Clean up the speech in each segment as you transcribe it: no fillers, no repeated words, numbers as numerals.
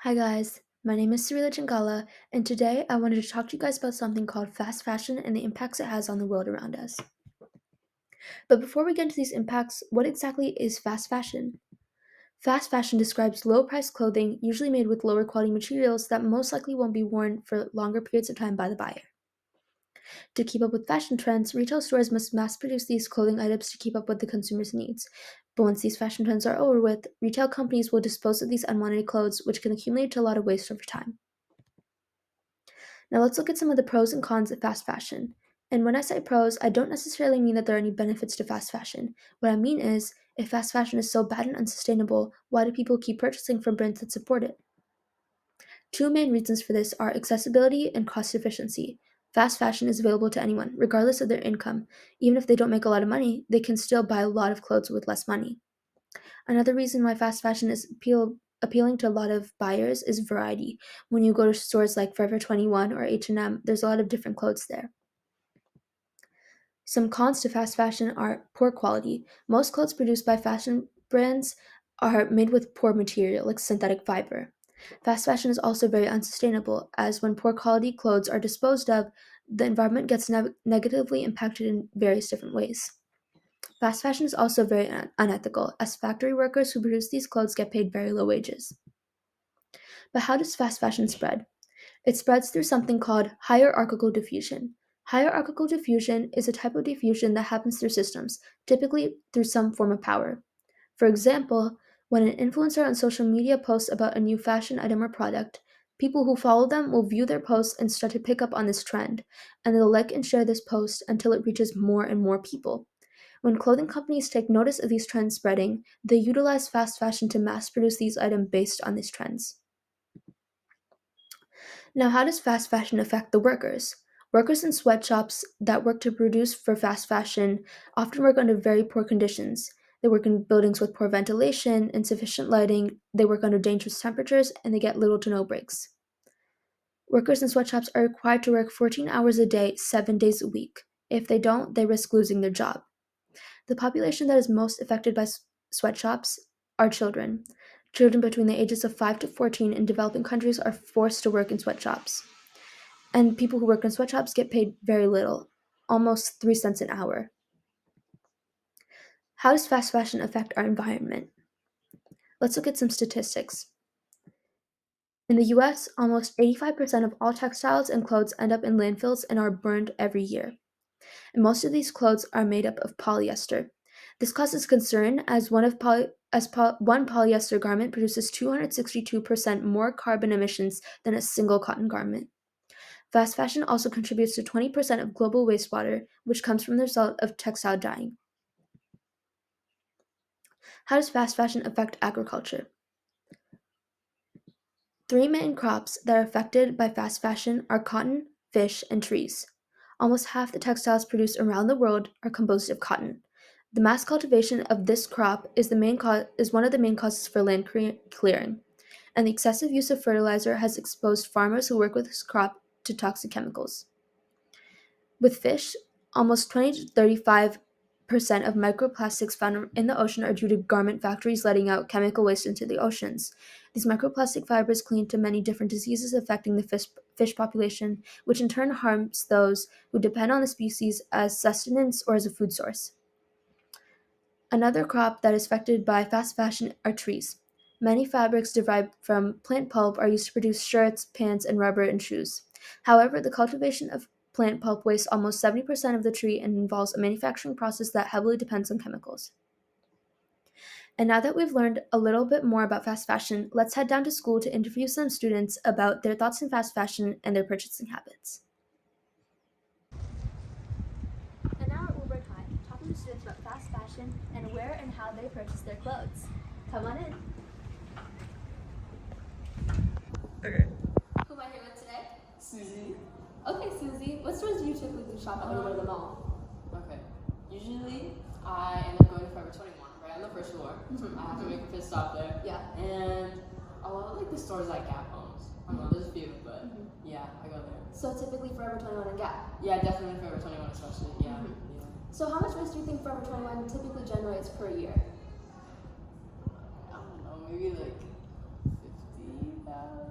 Hi guys, my name is Sureela Jangala, and today I wanted to talk to you guys about something called fast fashion and the impacts it has on the world around us. But before we get into these impacts, what exactly is fast fashion? Fast fashion describes low priced clothing, usually made with lower quality materials that most likely won't be worn for longer periods of time by the buyer. To keep up with fashion trends, retail stores must mass produce these clothing items to keep up with the consumer's needs. But once these fashion trends are over with, retail companies will dispose of these unwanted clothes, which can accumulate to a lot of waste over time. Now let's look at some of the pros and cons of fast fashion. And when I say pros, I don't necessarily mean that there are any benefits to fast fashion. What I mean is, if fast fashion is so bad and unsustainable, why do people keep purchasing from brands that support it? Two main reasons for this are accessibility and cost efficiency. Fast fashion is available to anyone, regardless of their income. Even if they don't make a lot of money, they can still buy a lot of clothes with less money. Another reason why fast fashion is appealing to a lot of buyers is variety. When you go to stores like Forever 21 or H&M, there's a lot of different clothes there. Some cons to fast fashion are poor quality. Most clothes produced by fashion brands are made with poor material, like synthetic fiber. Fast fashion is also very unsustainable, as when poor quality clothes are disposed of, the environment gets negatively impacted in various different ways. Fast fashion is also very unethical, as factory workers who produce these clothes get paid very low wages. But how does fast fashion spread? It spreads through something called hierarchical diffusion. Hierarchical diffusion is a type of diffusion that happens through systems, typically through some form of power. For example, when an influencer on social media posts about a new fashion item or product, people who follow them will view their posts and start to pick up on this trend, and they'll like and share this post until it reaches more and more people. When clothing companies take notice of these trends spreading, they utilize fast fashion to mass produce these items based on these trends. Now, how does fast fashion affect the workers? Workers in sweatshops that work to produce for fast fashion often work under very poor conditions. They work in buildings with poor ventilation, insufficient lighting, they work under dangerous temperatures, and they get little to no breaks. Workers in sweatshops are required to work 14 hours a day, 7 days a week. If they don't, they risk losing their job. The population that is most affected by sweatshops are children. Children between the ages of 5 to 14 in developing countries are forced to work in sweatshops. And people who work in sweatshops get paid very little, almost 3 cents an hour. How does fast fashion affect our environment? Let's look at some statistics. In the US, almost 85% of all textiles and clothes end up in landfills and are burned every year. And most of these clothes are made up of polyester. This causes concern as one polyester garment produces 262% more carbon emissions than a single cotton garment. Fast fashion also contributes to 20% of global wastewater, which comes from the result of textile dyeing. How does fast fashion affect agriculture? Three main crops that are affected by fast fashion are cotton, fish, and trees. Almost half the textiles produced around the world are composed of cotton. The mass cultivation of this crop is one of the main causes for land clearing, and the excessive use of fertilizer has exposed farmers who work with this crop to toxic chemicals. With fish, almost 20 to 35% of microplastics found in the ocean are due to garment factories letting out chemical waste into the oceans. These microplastic fibers cling to many different diseases affecting the fish population, which in turn harms those who depend on the species as sustenance or as a food source. Another crop that is affected by fast fashion are trees. Many fabrics derived from plant pulp are used to produce shirts, pants, and rubber and shoes. However, the cultivation of plant pulp wastes almost 70% of the tree and involves a manufacturing process that heavily depends on chemicals. And now that we've learned a little bit more about fast fashion, let's head down to school to interview some students about their thoughts on fast fashion and their purchasing habits. And now at Woodward High, talking to students about fast fashion and where and how they purchase their clothes. Come on in. Okay. Who am I here with today? Susie. Okay, Susie, what stores do you typically shop at when you go to the mall? Okay. Usually, I end up going to Forever 21, right on the first floor. Mhm. I have to make a pit stop there. Yeah. And a lot of like the stores like Gap owns. I don't know, there's a few, but yeah, I go there. So typically Forever 21 and Gap. Yeah, definitely Forever 21 especially. Yeah. Mhm. Yeah. So how much waste do you think Forever 21 typically generates per year? I don't know, maybe like 50,000.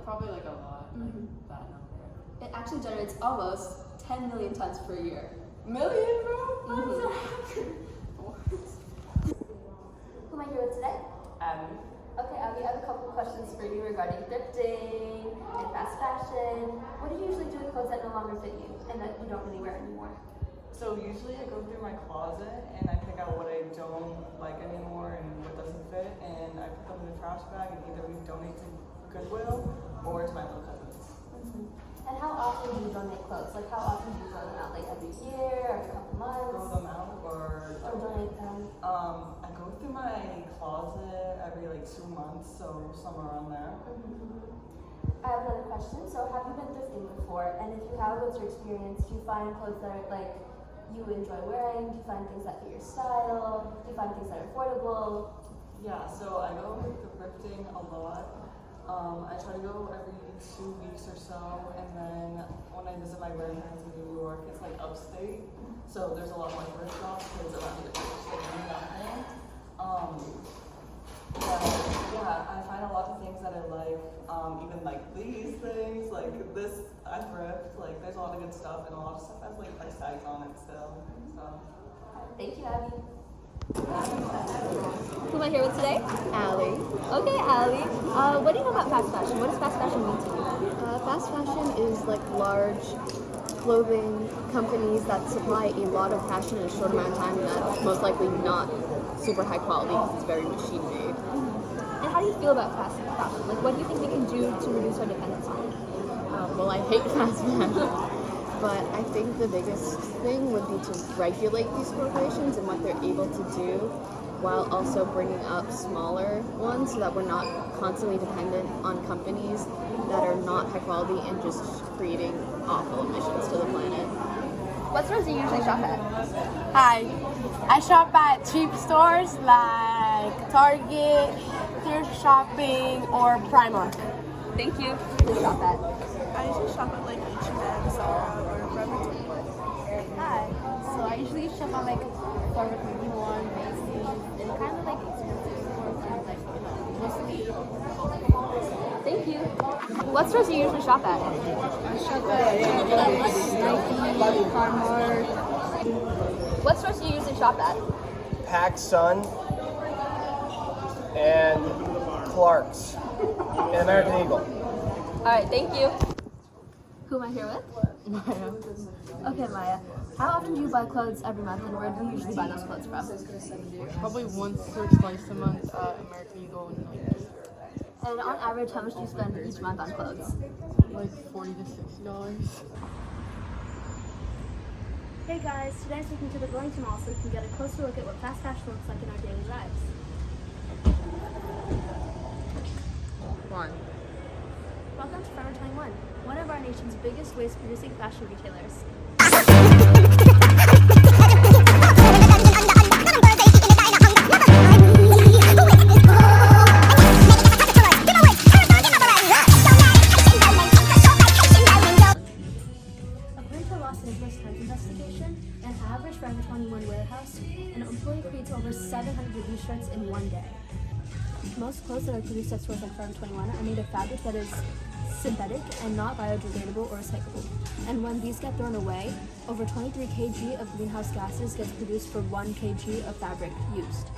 probably like a lot, like that number. It actually generates almost 10 million tons per year. Million, bro? How does that happen? Who am I here with today? Abby. Okay, Abby, I have a couple of questions for you regarding thrifting and fast fashion. What do you usually do with clothes that no longer fit you and that you don't really wear anymore? So usually I go through my closet and I pick out what I don't like anymore and what doesn't fit, and I put them in the trash bag and either we donate to Goodwill or to my little cousins. And how often do you donate clothes? Like how often do you throw them out? Like every year or a couple months? Throw them out or donate them? I go through my closet every like 2 months, so somewhere around there. I have another question. So have you been thrifting before? And if you have, what's your experience? Do you find clothes that are like you enjoy wearing? Do you find things that fit your style? Do you find things that are affordable? Yeah, so I go thrifting a lot. I try to go every 2 weeks or so, and then when I visit my grandparents in New York, it's like upstate, so there's a lot more thrift shops because around here there's like nothing. But yeah, I find a lot of things that I like, even like these things, like this I thrift, like there's a lot of good stuff, and a lot of stuff has like price tags on it still. So Thank you, Abby. Who am I here with today? Allie. Okay, Allie. What do you know about fast fashion? What does fast fashion mean to you? Fast fashion is like large clothing companies that supply a lot of fashion in a short amount of time, and that's most likely not super high quality because it's very machine made. And how do you feel about fast fashion? Like, what do you think we can do to reduce our dependence on it? Well, I hate fast fashion, but I think the biggest thing would be to regulate these corporations and what they're able to do, while also bringing up smaller ones so that we're not constantly dependent on companies that are not high quality and just creating awful emissions to the planet. What stores do you usually shop at? Hi, I shop at cheap stores like Target, thrift shopping, or Primark. Thank you. Who do you shop at? I usually shop at like H&M, Zara, or Forever 21. Hi. So I usually shop at like Forever 21, Macy's, and kind of like expensive stores and like mostly. Thank you. What stores do you usually shop at? I shop at Nike, Primark. What stores do you usually shop at? PacSun and Clark's and American Eagle. All right, thank you. Who am I here with? Maya. Okay, Maya. How often do you buy clothes every month, and where do you usually buy those clothes from? Probably once or twice a month, American Eagle and Nike. And on average, how much do you spend each month on clothes? Like $40 to $60. Hey guys, today I'm taking to the Burlington Mall so we can get a closer look at what fast fashion looks like in our daily lives. Welcome to Forever 21, one of our nation's biggest waste-producing fashion retailers. According to a Los Angeles Times investigation, an average Forever 21 warehouse, an employee creates over 700 of these shirts in one day. Most clothes that are produced at stores like Forever 21 are made of fabric that is synthetic and not biodegradable or recyclable. And when these get thrown away, over 23 kg of greenhouse gases gets produced for 1 kg of fabric used.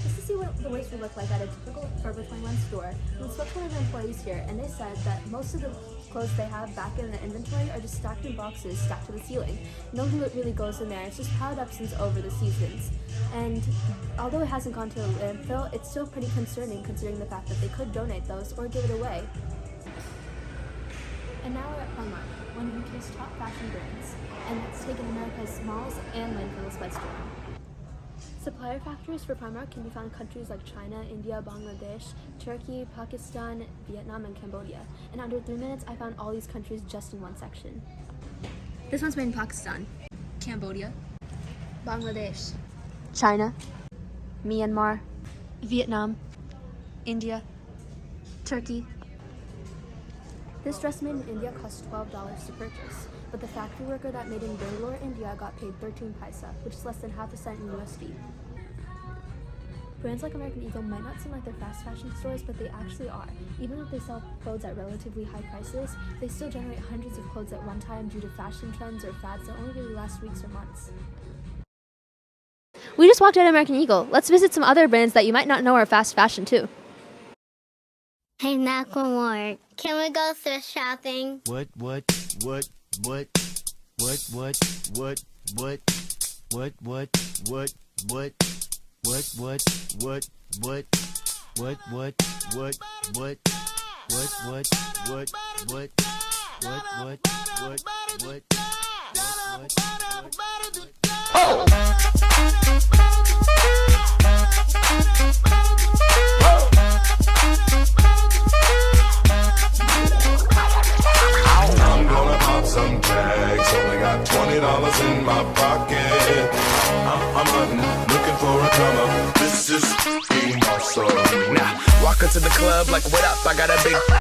Just to see what the waste would look like at a typical Forever 21 store, we spoke to one of the employees here, and they said that most of the clothes they have back in the inventory are just stacked in boxes, stacked to the ceiling. No glue really goes in there, it's just piled up since over the seasons. And although it hasn't gone to a landfill, it's still pretty concerning considering the fact that they could donate those or give it away. And now we're at Primark, one of UK's top fashion brands, and it's taken America's malls and landfills by storm. Supplier factories for Primark can be found in countries like China, India, Bangladesh, Turkey, Pakistan, Vietnam, and Cambodia. In under 3 minutes, I found all these countries just in one section. This one's made in Pakistan, Cambodia, Bangladesh, China, Myanmar, Vietnam, India, Turkey. This dress made in India cost $12 to purchase, but the factory worker that made in Bangalore, India got paid 13 paisa, which is less than half a cent in USD. Brands like American Eagle might not seem like they're fast fashion stores, but they actually are. Even if they sell clothes at relatively high prices, they still generate hundreds of clothes at one time due to fashion trends or fads that only really last weeks or months. We just walked out of American Eagle. Let's visit some other brands that you might not know are fast fashion too. Hey, Macklemore, can we go thrift shopping? What? I'm gonna pop some tags. Only got $20 in my pocket. I'm hunting, looking for a come up. This is muscle. Now, walk into the club like, what up? I got a big.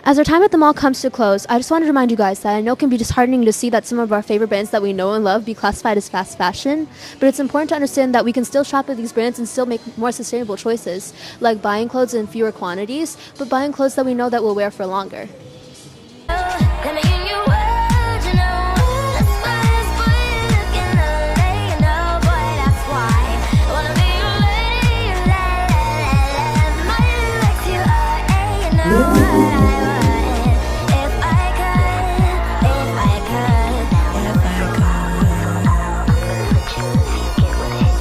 As our time at the mall comes to a close, I just wanted to remind you guys that I know it can be disheartening to see that some of our favorite brands that we know and love be classified as fast fashion, but it's important to understand that we can still shop at these brands and still make more sustainable choices, like buying clothes in fewer quantities, but buying clothes that we know that we'll wear for longer. What I